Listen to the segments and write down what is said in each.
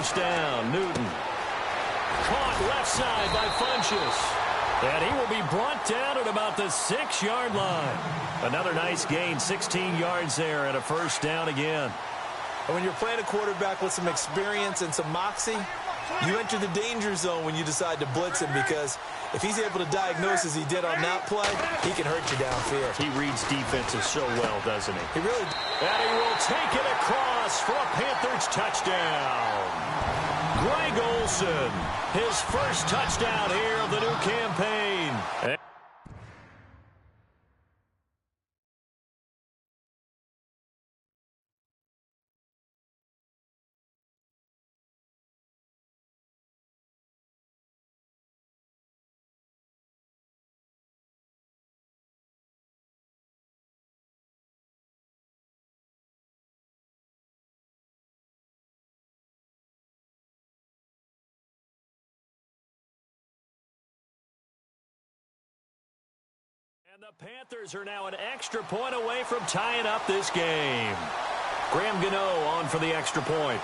first down. Newton. Caught left side by Funchess. And he will be brought down at about the 6-yard line. Another nice gain, 16 yards there and a first down again. And when you're playing a quarterback with some experience and some moxie, you enter the danger zone when you decide to blitz him, because if he's able to diagnose as he did on that play, he can hurt you downfield. He reads defenses so well, doesn't he? He really... And he will take it across for a Panthers touchdown. Greg Olsen, his first touchdown here of the new campaign. And the Panthers are now an extra point away from tying up this game. Graham Gano on for the extra point.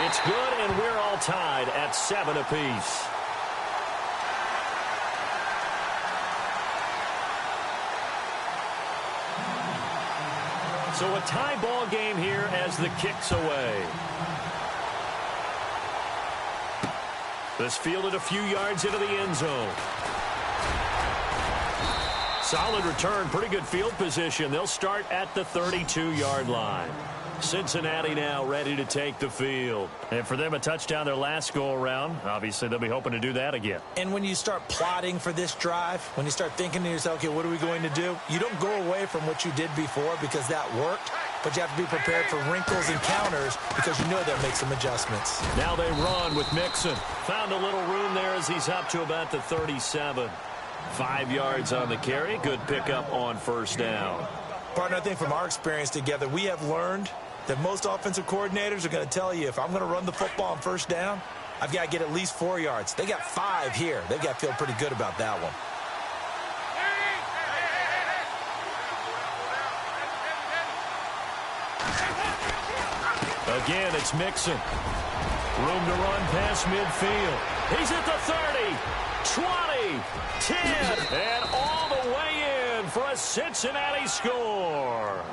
It's good, and we're all tied at 7 apiece. So a tie ball game here as the kick's away. This fielded a few yards into the end zone. Solid return, pretty good field position. They'll start at the 32-yard line. Cincinnati now ready to take the field. And for them, a touchdown their last go-around. Obviously, they'll be hoping to do that again. And when you start plotting for this drive, when you start thinking to yourself, okay, what are we going to do? You don't go away from what you did before because that worked, but you have to be prepared for wrinkles and counters because you know they'll make some adjustments. Now they run with Mixon. Found a little room there as he's up to about the 37. 5 yards on the carry. Good pickup on first down. Partner, I think from our experience together, we have learned that most offensive coordinators are going to tell you, if I'm going to run the football on first down, I've got to get at least 4 yards. They got 5 here. They've got to feel pretty good about that one. Again, it's Mixon. Room to run past midfield. He's at the 30, 20, 10, and all the way in for a Cincinnati score.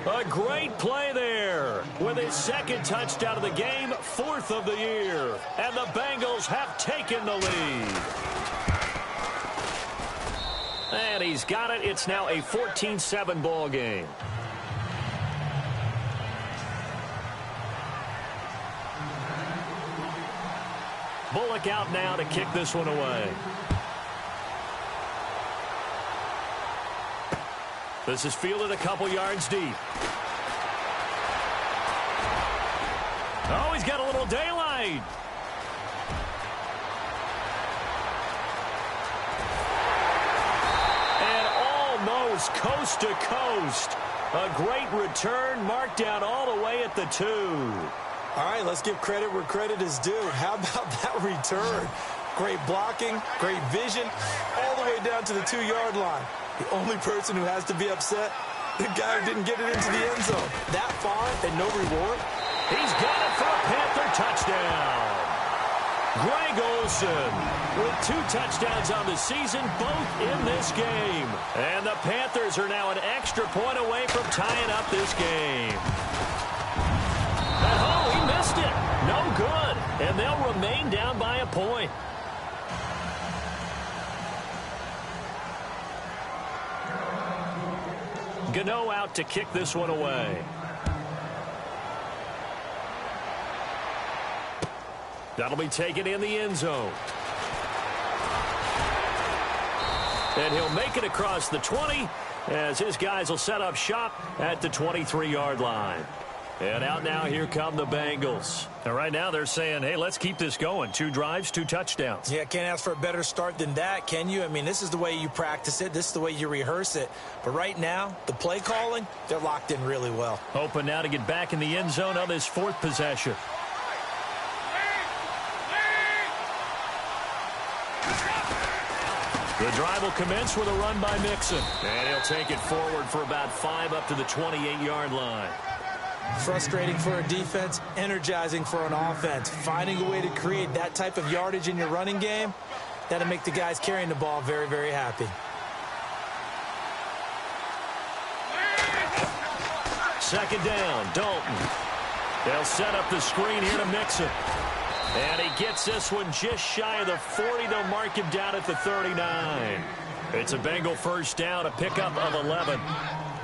A great play there with his second touchdown of the game, 4th of the year. And the Bengals have taken the lead. And he's got it. It's now a 14-7 ball game. Bullock out now to kick this one away. This is fielded a couple yards deep. Oh, he's got a little daylight. And almost coast to coast. A great return, marked down all the way at the 2. All right, let's give credit where credit is due. How about that return? Great blocking, great vision, all the way down to the 2-yard line. The only person who has to be upset, the guy who didn't get it into the end zone. That far and no reward. He's got it for a Panther touchdown. Greg Olsen with 2 touchdowns on the season, both in this game. And the Panthers are now an extra point away from tying up this game. Oh, he missed it. No good. And they'll remain down by a point. Gano out to kick this one away. That'll be taken in the end zone. And he'll make it across the 20 as his guys will set up shop at the 23-yard line. And out now, here come the Bengals. And right now they're saying, hey, let's keep this going. 2 drives, 2 touchdowns. Yeah, can't ask for a better start than that, can you? I mean, this is the way you practice it. This is the way you rehearse it. But right now, the play calling, they're locked in really well. Hoping now to get back in the end zone on this 4th possession. The drive will commence with a run by Mixon. And he'll take it forward for about 5 up to the 28-yard line. Frustrating for a defense, energizing for an offense. Finding a way to create that type of yardage in your running game, that'll make the guys carrying the ball very, very happy. Second down, Dalton. They'll set up the screen here to Mixon. And he gets this one just shy of the 40. They'll mark him down at the 39. It's a Bengal first down, a pickup of 11.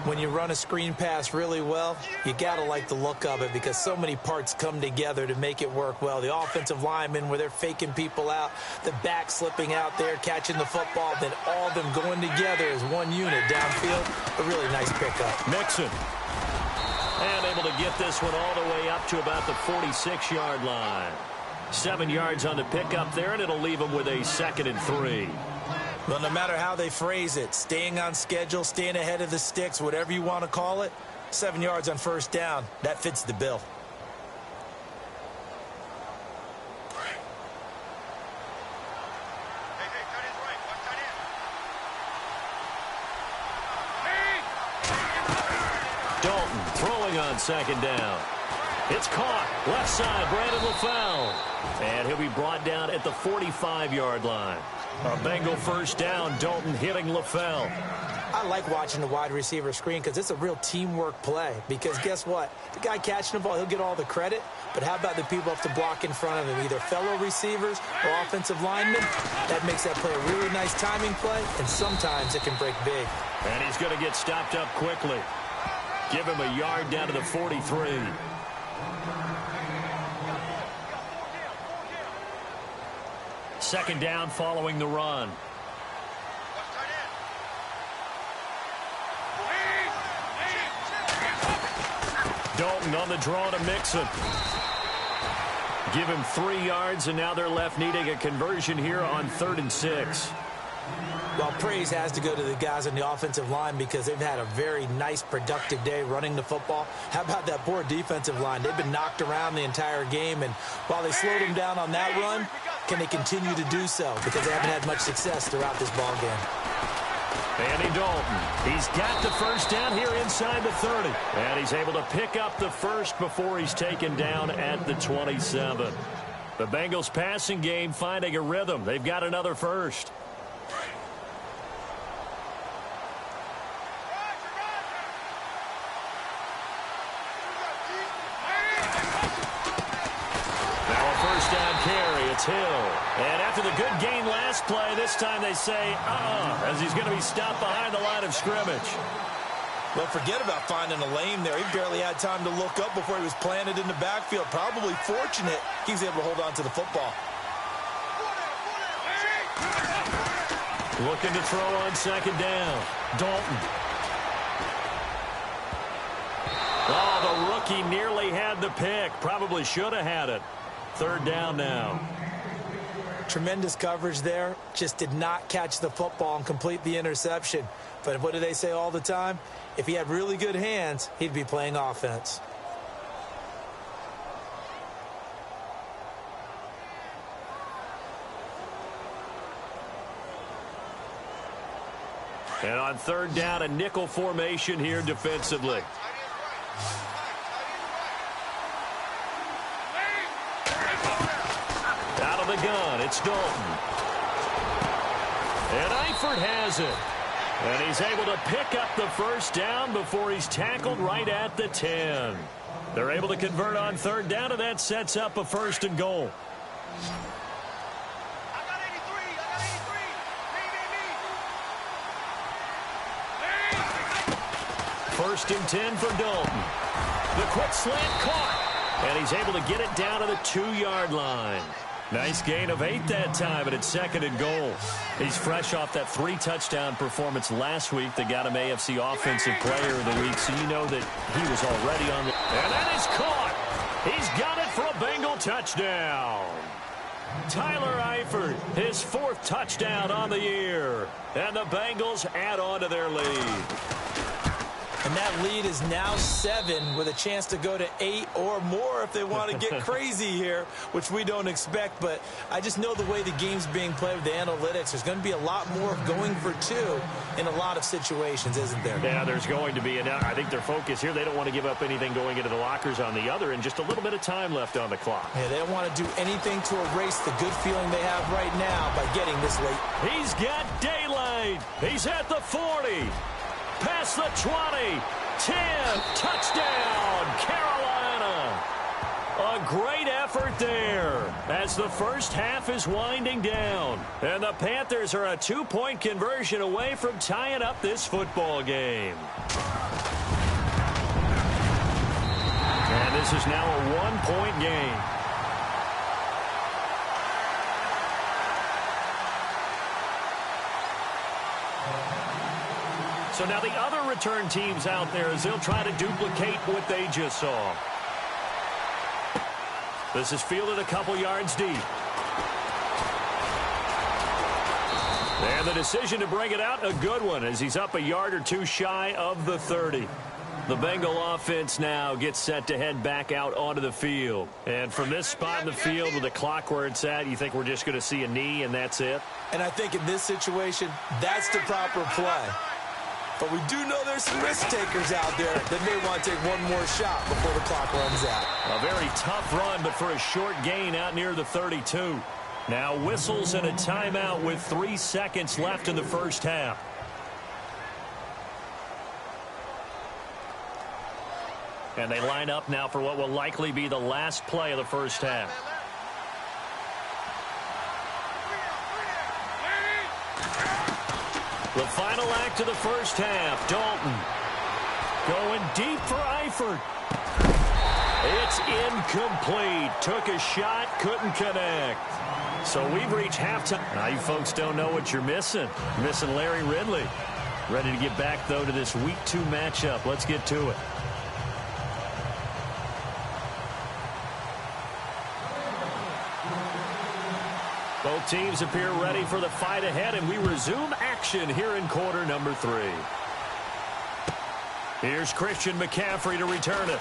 When you run a screen pass really well, you got to like the look of it because so many parts come together to make it work well. The offensive linemen, where they're faking people out, the back slipping out there, catching the football, then all of them going together as one unit downfield. A really nice pickup. Mixon. And able to get this one all the way up to about the 46-yard line. 7 yards on the pickup there, and it'll leave them with a 2nd and 3. Well, no matter how they phrase it, staying on schedule, staying ahead of the sticks, whatever you want to call it, 7 yards on first down, that fits the bill. Dalton throwing on second down. It's caught. Left side, Brandon LaFell. And he'll be brought down at the 45-yard line. A Bengal first down, Dalton hitting LaFell. I like watching the wide receiver screen because it's a real teamwork play. Because guess what? The guy catching the ball, he'll get all the credit. But how about the people up to block in front of him, either fellow receivers or offensive linemen? That makes that play a really nice timing play, and sometimes it can break big. And he's going to get stopped up quickly. Give him a yard down to the 43. Second down following the run. Dalton on the draw to Mixon. Give him 3 yards, and now they're left needing a conversion here on 3rd and 6. Well, praise has to go to the guys on the offensive line because they've had a very nice, productive day running the football. How about that poor defensive line? They've been knocked around the entire game, and while they slowed them down on that run, can they continue to do so? Because they haven't had much success throughout this ball game. Andy Dalton, he's got the first down here inside the 30. And he's able to pick up the first before he's taken down at the 27. The Bengals passing game finding a rhythm. They've got another first. It's Hill. And after the good gain last play, this time they say, as he's going to be stopped behind the line of scrimmage. Well, forget about finding a lane there. He barely had time to look up before he was planted in the backfield. Probably fortunate he was able to hold on to the football. Looking to throw on second down. Dalton. Oh, the rookie nearly had the pick. Probably should have had it. 3rd down now. Tremendous coverage there. Just did not catch the football and complete the interception. But what do they say all the time? If he had really good hands, he'd be playing offense. And on 3rd down, a nickel formation here defensively. Out of the gun, it's Dalton. And Eifert has it. And he's able to pick up the first down before he's tackled right at the 10. They're able to convert on 3rd down, and that sets up a 1st and goal. First and 10 for Dalton. The quick slant caught. And he's able to get it down to the 2-yard line. Nice gain of 8 that time, and it's 2nd and goal. He's fresh off that 3-touchdown performance last week that got him AFC Offensive Player of the Week, so you know that he was already on the... And that is caught. He's got it for a Bengal touchdown. Tyler Eifert, his 4th touchdown on the year. And the Bengals add on to their lead. And that lead is now 7 with a chance to go to 8 or more if they want to get crazy here, which we don't expect. But I just know the way the game's being played with the analytics, there's going to be a lot more of going for 2 in a lot of situations, isn't there? Yeah, there's going to be. And I think their focus here, they don't want to give up anything going into the lockers on the other, and just a little bit of time left on the clock. Yeah, they don't want to do anything to erase the good feeling they have right now by getting this late. He's got daylight. He's at the 40. Past the 20, 10, touchdown, Carolina. A great effort there as the first half is winding down. And the Panthers are a 2-point conversion away from tying up this football game. And this is now a 1-point game. So now the other return teams out there as they'll try to duplicate what they just saw. This is fielded a couple yards deep. And the decision to bring it out, a good one, as he's up a yard or 2 shy of the 30. The Bengal offense now gets set to head back out onto the field. And from this spot in the field with the clock where it's at, you think we're just going to see a knee and that's it? And I think in this situation, that's the proper play. But we do know there's some risk takers out there that may want to take one more shot before the clock runs out. A very tough run, but for a short gain out near the 32. Now whistles and a timeout with 3 seconds left in the first half. And they line up now for what will likely be the last play of the first half. The final act of the first half, Dalton going deep for Eifert. It's incomplete. Took a shot, couldn't connect. So we've reached halftime. Now you folks don't know what you're missing. You're missing Larry Ridley. Ready to get back, though, to this Week 2 matchup. Let's get to it. Both teams appear ready for the fight ahead, and we resume action here in quarter number 3. Here's Christian McCaffrey to return it.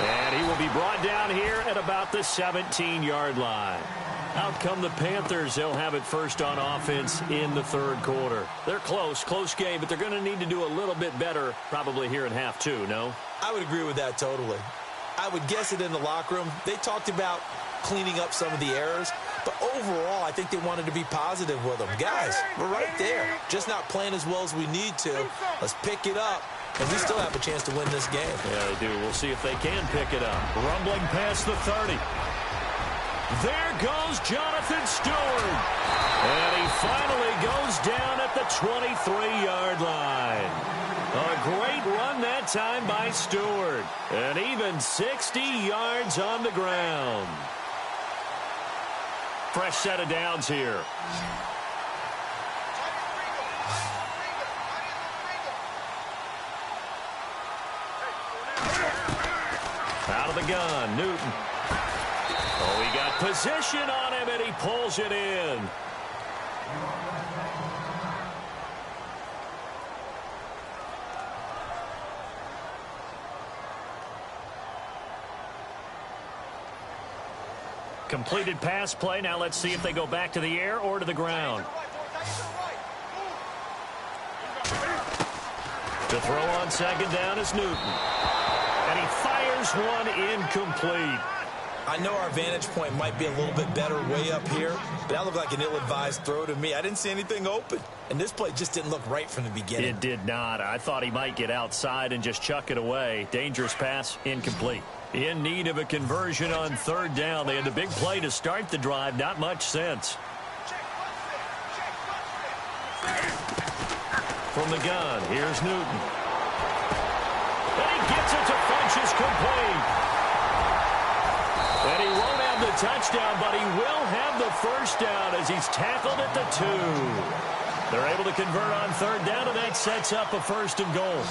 And he will be brought down here at about the 17-yard line. Out come the Panthers. They'll have it first on offense in the third quarter. They're close game, but they're going to need to do a little bit better probably here in half 2, no? I would agree with that totally. I would guess it in the locker room. They talked about cleaning up some of the errors, but overall, I think they wanted to be positive with them. Guys, we're right there. Just not playing as well as we need to. Let's pick it up, and we still have a chance to win this game. Yeah, they do. We'll see if they can pick it up. Rumbling past the 30. There goes Jonathan Stewart. And he finally goes down at the 23-yard line. A great run that time by Stewart. And even 60 yards on the ground. Fresh set of downs here. Out of the gun, Newton. Oh, he got position on him, and he pulls it in. Completed pass play. Now let's see if they go back to the air or to the ground. To throw on second down is Newton. And he fires one incomplete. I know our vantage point might be a little bit better way up here, but that looked like an ill-advised throw to me. I didn't see anything open, and this play just didn't look right from the beginning. It did not. I thought he might get outside and just chuck it away. Dangerous pass, incomplete. In need of a conversion on third down. They had the big play to start the drive. Not much sense. From the gun, here's Newton. And he gets it to Funchess complete. And he won't have the touchdown, but he will have the first down as he's tackled at the 2. They're able to convert on third down, and that sets up a first and goal.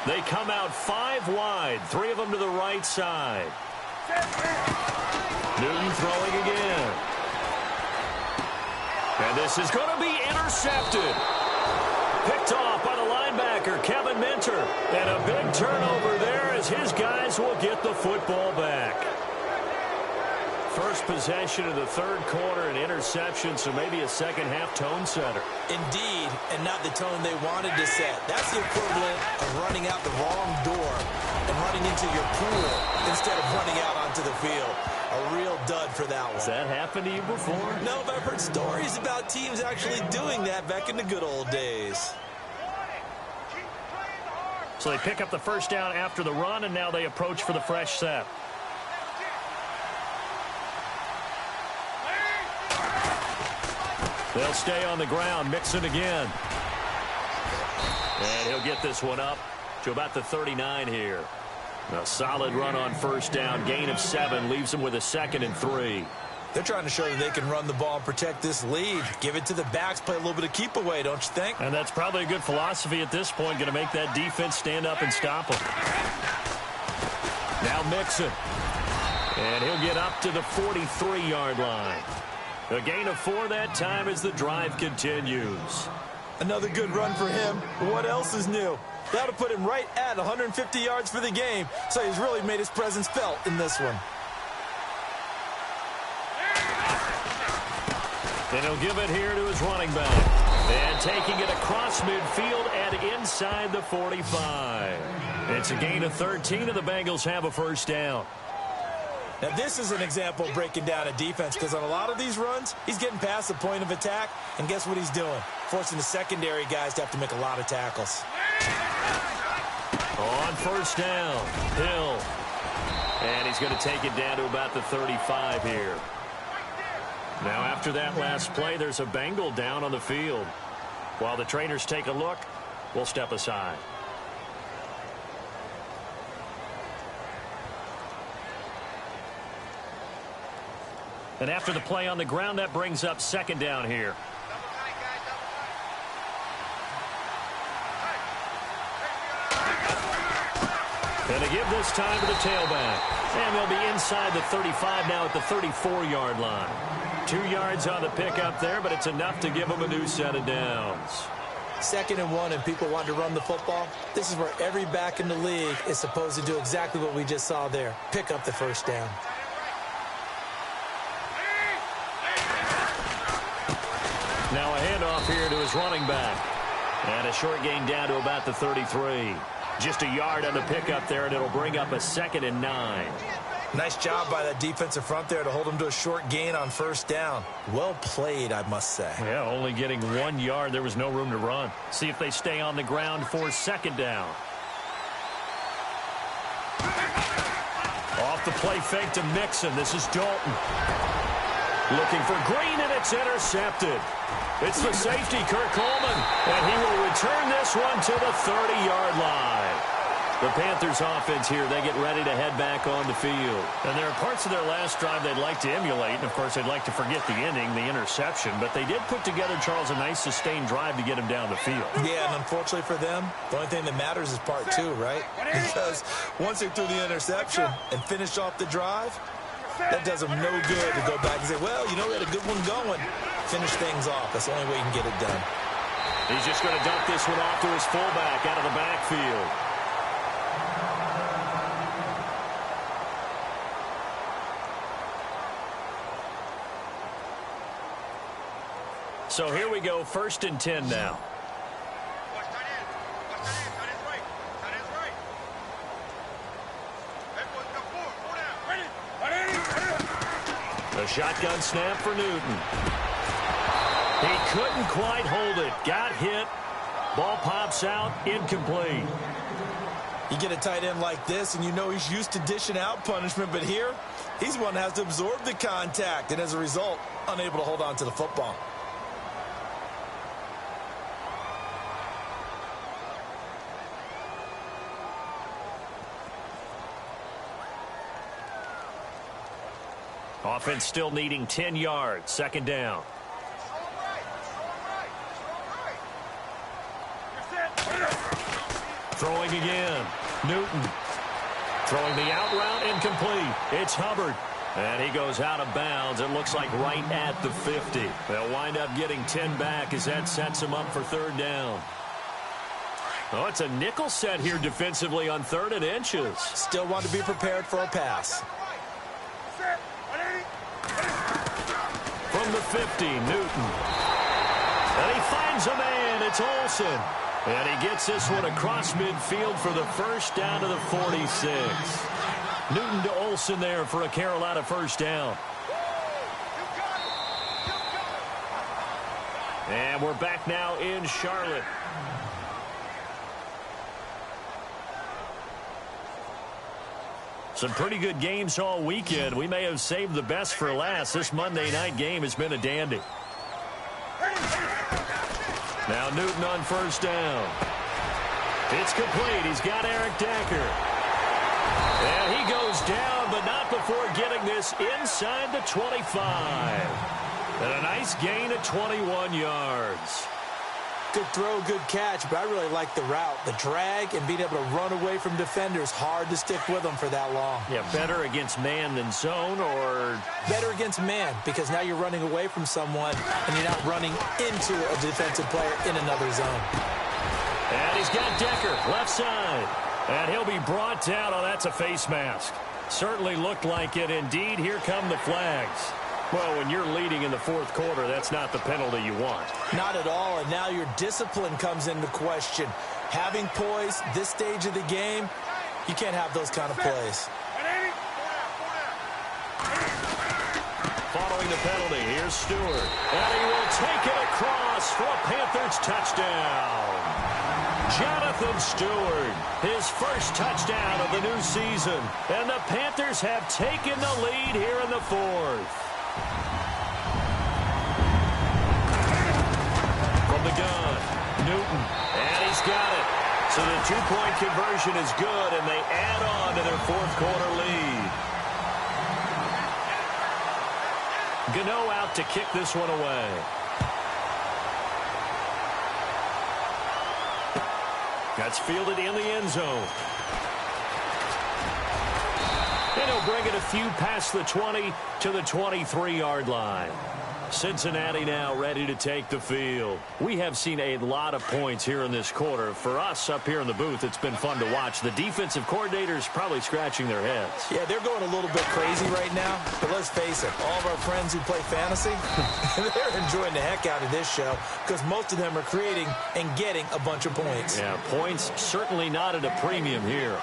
They come out 5 wide, 3 of them to the right side. Newton throwing again. And this is going to be intercepted. Picked off by the linebacker, Kevin Minter. And a big turnover there as his guys will get the football back. First possession of the third quarter, an interception, so maybe a second-half tone setter. Indeed, and not the tone they wanted to set. That's the equivalent of running out the wrong door and running into your pool instead of running out onto the field. A real dud for that one. Has that happened to you before? No, but I've heard stories about teams actually doing that back in the good old days. So they pick up the first down after the run, and now they approach for the fresh set. They'll stay on the ground, Mixon again. And he'll get this one up to about the 39 here. A solid run on first down, gain of 7, leaves them with a 2nd and 3. They're trying to show that they can run the ball and protect this lead. Give it to the backs, play a little bit of keep away, don't you think? And that's probably a good philosophy at this point, going to make that defense stand up and stop them. Now Mixon. And he'll get up to the 43-yard line. A gain of 4 that time as the drive continues. Another good run for him. What else is new? That'll put him right at 150 yards for the game, so he's really made his presence felt in this one. And he'll give it here to his running back. And taking it across midfield and inside the 45. It's a gain of 13, and the Bengals have a first down. Now, this is an example of breaking down a defense, because on a lot of these runs, he's getting past the point of attack, and guess what he's doing? Forcing the secondary guys to have to make a lot of tackles. On first down, Hill. And he's going to take it down to about the 35 here. Now, after that last play, there's a Bengal down on the field. While the trainers take a look, we'll step aside. And after the play on the ground, that brings up second down here. And they give this time to the tailback. And they'll be inside the 35 now at the 34-yard line. 2 yards on the pickup there, but it's enough to give them a new set of downs. 2nd and 1, and people want to run the football. This is where every back in the league is supposed to do exactly what we just saw there. Pick up the first down. Now a handoff here to his running back. And a short gain down to about the 33. Just a yard on the pickup there, and it'll bring up a 2nd and 9. Nice job by that defensive front there to hold him to a short gain on first down. Well played, I must say. Yeah, only getting 1 yard. There was no room to run. See if they stay on the ground for second down. Off the play fake to Mixon. This is Dalton. Looking for Green, and it's intercepted. It's the safety, Kirk Coleman, and he will return this one to the 30-yard line. The Panthers offense here, they get ready to head back on the field. And there are parts of their last drive they'd like to emulate, and of course they'd like to forget the ending, the interception, but they did put together, Charles, a nice sustained drive to get him down the field. Yeah, and unfortunately for them, the only thing that matters is part 2, right? Because once they threw the interception and finished off the drive, that does them no good to go back and say, well, you know, we had a good one going. Finish things off. That's the only way you can get it done. He's just going to dump this one off to his fullback out of the backfield. So here we go, 1st and 10 now. A shotgun snap for Newton. He couldn't quite hold it. Got hit. Ball pops out. Incomplete. You get a tight end like this, and you know he's used to dishing out punishment, but here, he's one that has to absorb the contact, and as a result, unable to hold on to the football. Offense still needing 10 yards. Second down. Throwing again. Newton. Throwing the out route, incomplete. It's Hubbard. And he goes out of bounds. It looks like right at the 50. They'll wind up getting 10 back as that sets them up for third down. Oh, it's a nickel set here defensively on 3rd and inches. Still want to be prepared for a pass. From the 50, Newton. And he finds a man. It's Olsen. And he gets this one across midfield for the first down to the 46. Newton to Olsen there for a Carolina first down. And we're back now in Charlotte. Some pretty good games all weekend. We may have saved the best for last. This Monday night game has been a dandy. Now Newton on first down. It's complete. He's got Eric Decker. And he goes down, but not before getting this inside the 25. And a nice gain of 21 yards. Good throw, good catch, but I really like the route. The drag and being able to run away from defenders. Hard to stick with them for that long. Yeah, better against man than zone, or? Better against man, because now you're running away from someone and you're not running into a defensive player in another zone. And he's got Decker, left side. And he'll be brought down. Oh, that's a face mask. Certainly looked like it. Indeed, here come the flags. Well, when you're leading in the 4th quarter, that's not the penalty you want. Not at all, and now your discipline comes into question. Having poise, this stage of the game, you can't have those kind of plays. Following the penalty, here's Stewart. And he will take it across for a Panthers touchdown. Jonathan Stewart, his first touchdown of the new season. And the Panthers have taken the lead here in the 4th. From the gun, Newton, and he's got it. So the 2-point conversion is good, and they add on to their 4th quarter lead. Gano out to kick this one away. That's fielded in the end zone. And he'll bring it a few past the 20 to the 23-yard line. Cincinnati now ready to take the field. We have seen a lot of points here in this quarter. For us up here in the booth, it's been fun to watch. The defensive coordinators probably scratching their heads. Yeah, they're going a little bit crazy right now. But let's face it, all of our friends who play fantasy, they're enjoying the heck out of this show because most of them are creating and getting a bunch of points. Yeah, points certainly not at a premium here.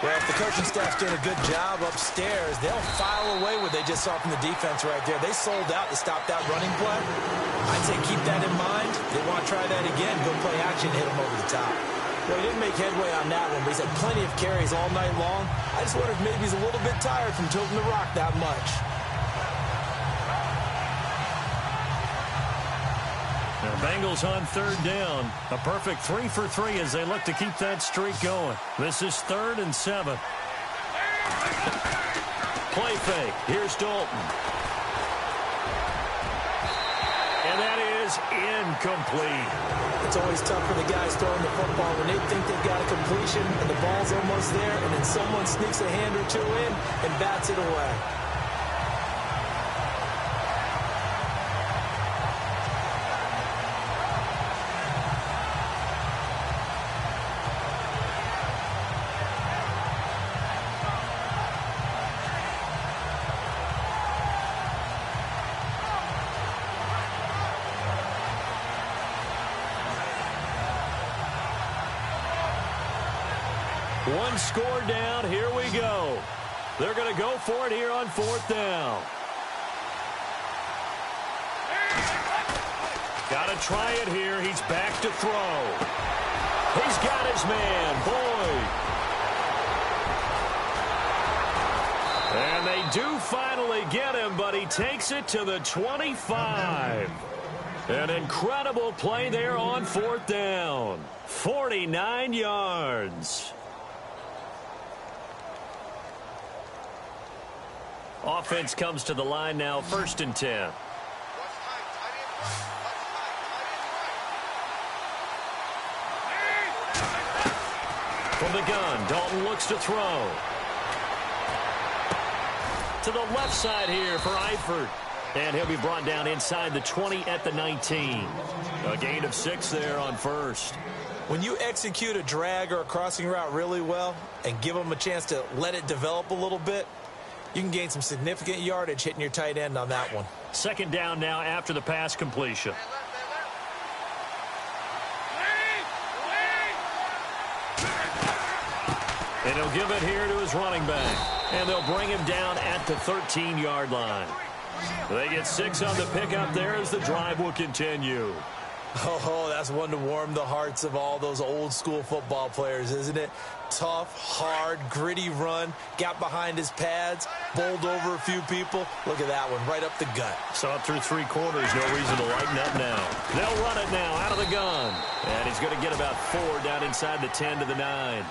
Well, if the coaching staff's doing a good job upstairs, they'll file away what they just saw from the defense right there. They sold out to stop that running play. I'd say keep that in mind. They want to try that again. Go play action, hit them over the top. Well, he didn't make headway on that one, but he's had plenty of carries all night long. I just wonder if maybe he's a little bit tired from tilting the rock that much. Now, Bengals on 3rd down. A perfect 3 for 3 as they look to keep that streak going. This is 3rd and 7. Play fake. Here's Dalton. And that is incomplete. It's always tough for the guys throwing the football when they think they've got a completion and the ball's almost there, and then someone sneaks a hand or two in and bats it away. One score down. Here we go. They're going to go for it here on 4th down. Got to try it here. He's back to throw. He's got his man, Boyd. And they do finally get him, but he takes it to the 25. An incredible play there on 4th down. 49 yards. Offense comes to the line now, 1st and 10. From the gun, Dalton looks to throw. to the left side here for Eifert. And he'll be brought down inside the 20 at the 19. A gain of 6 there on first. When you execute a drag or a crossing route really well and give them a chance to let it develop a little bit, you can gain some significant yardage hitting your tight end on that one. Second down now after the pass completion. And he'll give it here to his running back. And they'll bring him down at the 13-yard line. They get 6 on the pickup there as the drive will continue. Oh, that's one to warm the hearts of all those old-school football players, isn't it? Tough, hard, gritty run, got behind his pads, bowled over a few people. Look at that one, right up the gut. Saw it through 3 quarters, no reason to lighten up now. They'll run it now out of the gun. And he's going to get about 4 down inside the 10 to the 9.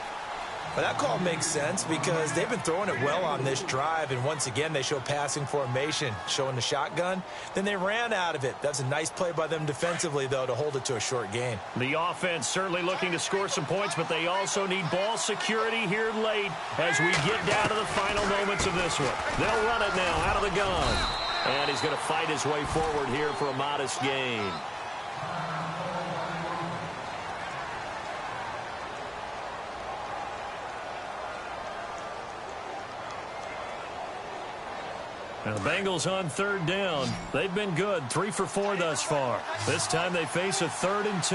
Well, that call makes sense because they've been throwing it well on this drive, and once again they show passing formation, showing the shotgun. Then they ran out of it. That's a nice play by them defensively, though, to hold it to a short gain. The offense certainly looking to score some points, but they also need ball security here late as we get down to the final moments of this one. They'll run it now out of the gun. And he's going to fight his way forward here for a modest gain. Now the Bengals on 3rd down. They've been good, 3 for 4 thus far. This time they face a 3rd and 2.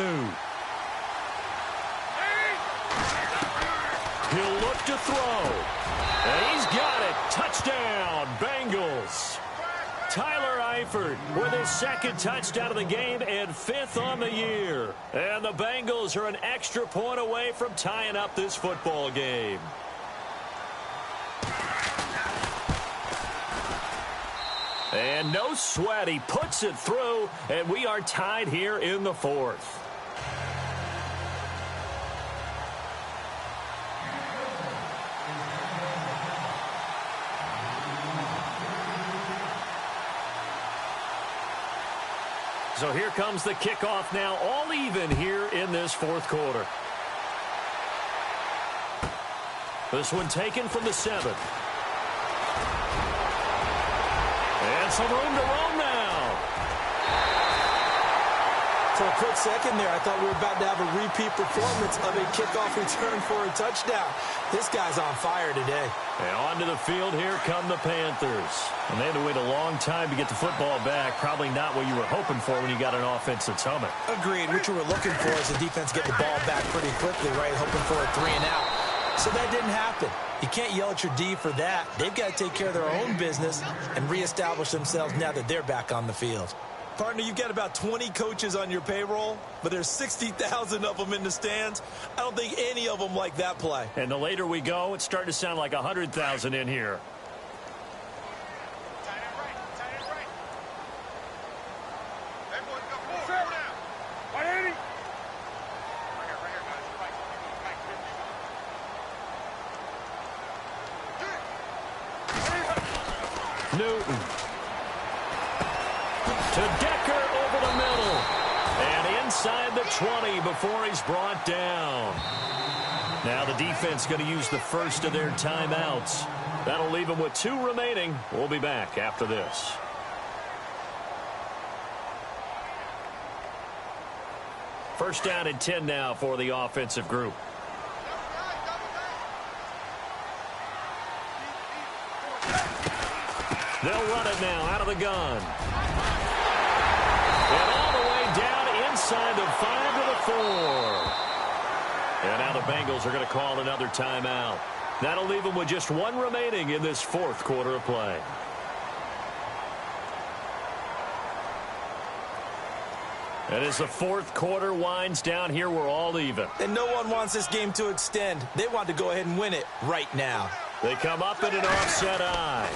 He'll look to throw. And he's got it. Touchdown, Bengals. Tyler Eifert with his 2nd touchdown of the game and 5th on the year. And the Bengals are an extra point away from tying up this football game. And no sweat, he puts it through, and we are tied here in the 4th. So here comes the kickoff now, all even here in this 4th quarter. This one taken from the 7. And some room to roam now. For a quick second there, I thought we were about to have a repeat performance of a kickoff return for a touchdown. This guy's on fire today. And onto the field, here come the Panthers. And they had to wait a long time to get the football back. Probably not what you were hoping for when you got an offense that's humming. Agreed. What you were looking for is the defense get the ball back pretty quickly, right? Hoping for a 3 and out. So that didn't happen. You can't yell at your D for that. They've got to take care of their own business and reestablish themselves now that they're back on the field. Partner, you've got about 20 coaches on your payroll, but there's 60,000 of them in the stands. I don't think any of them like that play. And the later we go, it's starting to sound like 100,000 in here. Newton. To Decker over the middle. And inside the 20 before he's brought down. Now the defense going to use the first of their timeouts. That'll leave them with 2 remaining. We'll be back after this. First down and 10 now for the offensive group. They'll run it now out of the gun. And all the way down inside the 5 to the 4. And now the Bengals are going to call another timeout. That'll leave them with just 1 remaining in this 4th quarter of play. And as the 4th quarter winds down here, we're all even. And no one wants this game to extend. They want to go ahead and win it right now. They come up in an offset eye.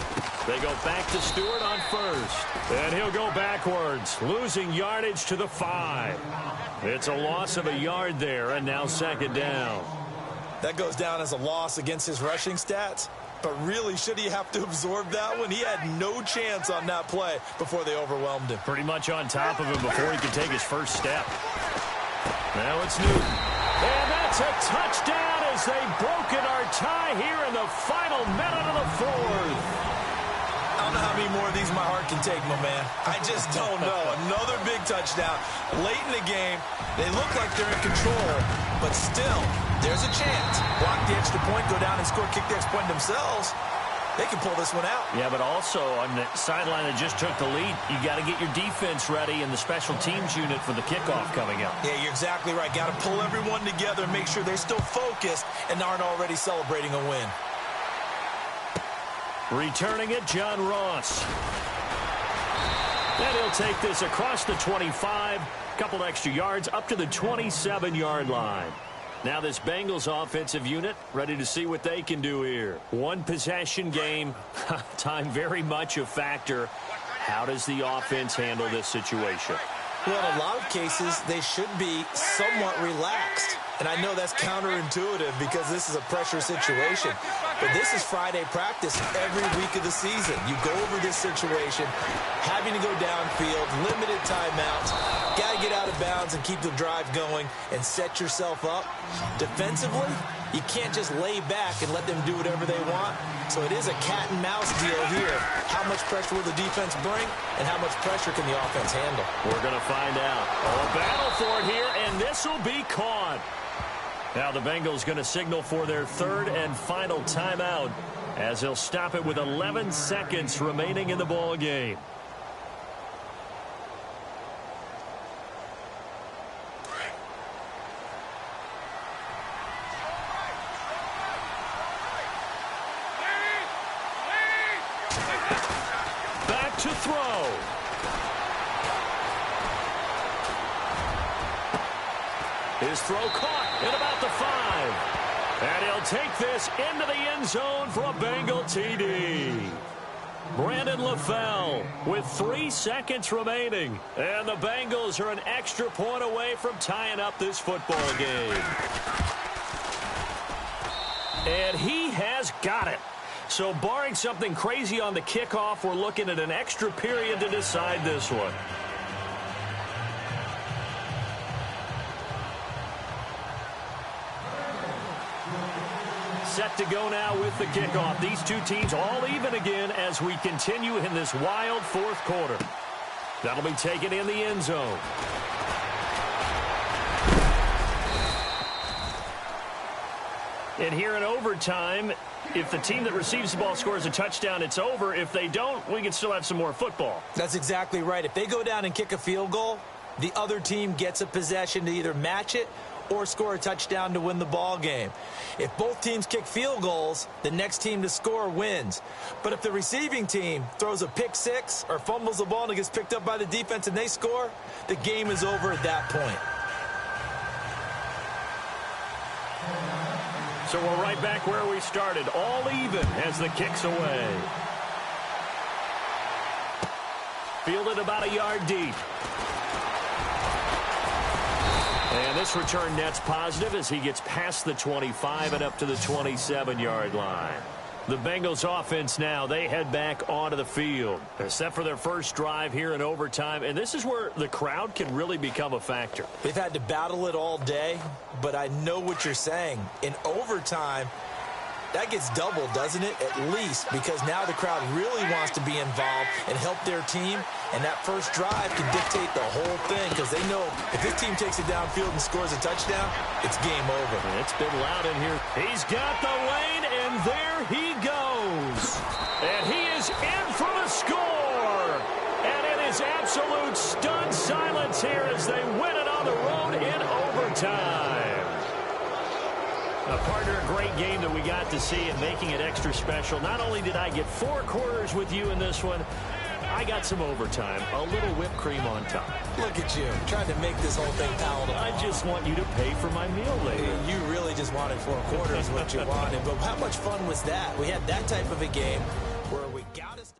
They go back to Stewart on first. And he'll go backwards, losing yardage to the 5. It's a loss of a yard there, and now 2nd down. That goes down as a loss against his rushing stats. But really, should he have to absorb that one? He had no chance on that play before they overwhelmed him. Pretty much on top of him before he could take his first step. Now it's Newton. And that's a touchdown as they've broken our tie here in the final minute of the 4th. as my heart can take, my man. I just don't know. Another big touchdown late in the game. They look like they're in control, but still, there's a chance. Block the extra point, go down and score, kick the extra point themselves. They can pull this one out. Yeah, but also on the sideline that just took the lead, you got to get your defense ready and the special teams unit for the kickoff coming up. Yeah, you're exactly right. Got to pull everyone together and make sure they're still focused and aren't already celebrating a win. Returning it, John Ross. And he'll take this across the 25, couple extra yards up to the 27-yard line. Now this Bengals offensive unit ready to see what they can do here. One possession game, time very much a factor. How does the offense handle this situation? Well, in a lot of cases, they should be somewhat relaxed. And I know that's counterintuitive because this is a pressure situation. But this is Friday practice every week of the season. You go over this situation, having to go downfield, limited timeouts, got to get out of bounds and keep the drive going and set yourself up. Defensively, you can't just lay back and let them do whatever they want. So it is a cat and mouse deal here. How much pressure will the defense bring and how much pressure can the offense handle? We're going to find out. A battle for it here, and this will be caught. Now the Bengals going to signal for their third and final timeout as they'll stop it with 11 seconds remaining in the ball game. Back to throw. His throw caught at about the 5. And he'll take this into the end zone for a Bengal TD. Brandon LaFell with 3 seconds remaining. And the Bengals are an extra point away from tying up this football game. And he has got it. So barring something crazy on the kickoff, we're looking at an extra period to decide this one. Set to go now with the kickoff. These two teams all even again as we continue in this wild fourth quarter. That'll be taken in the end zone. And here in overtime, if the team that receives the ball scores a touchdown, it's over. If they don't, we can still have some more football. That's exactly right. If they go down and kick a field goal, the other team gets a possession to either match it or score a touchdown to win the ball game. If both teams kick field goals, the next team to score wins. But if the receiving team throws a pick six or fumbles the ball and it gets picked up by the defense and they score, the game is over at that point. So we're right back where we started, all even as the kick's away. Fielded about a yard deep. And this return net's positive as he gets past the 25 and up to the 27-yard line. The Bengals offense now, they head back onto the field. They're set for their first drive here in overtime, and this is where the crowd can really become a factor. They've had to battle it all day, but I know what you're saying. In overtime, that gets doubled, doesn't it? At least, because now the crowd really wants to be involved and help their team, and that first drive can dictate the whole thing because they know if this team takes it downfield and scores a touchdown, it's game over. And it's been loud in here. He's got the lane, and there he goes. And he is in for the score. And it is absolute stunned silence here as they win it on the road in overtime. Partner, a great game that we got to see and making it extra special. Not only did I get 4 quarters with you in this one, I got some overtime, a little whipped cream on top. Look at you, trying to make this whole thing palatable. I just want you to pay for my meal later. You really just wanted 4 quarters, what you wanted. But how much fun was that? We had that type of a game where we got us.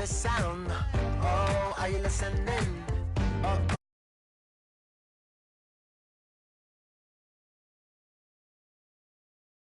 sound? Oh, are you listening?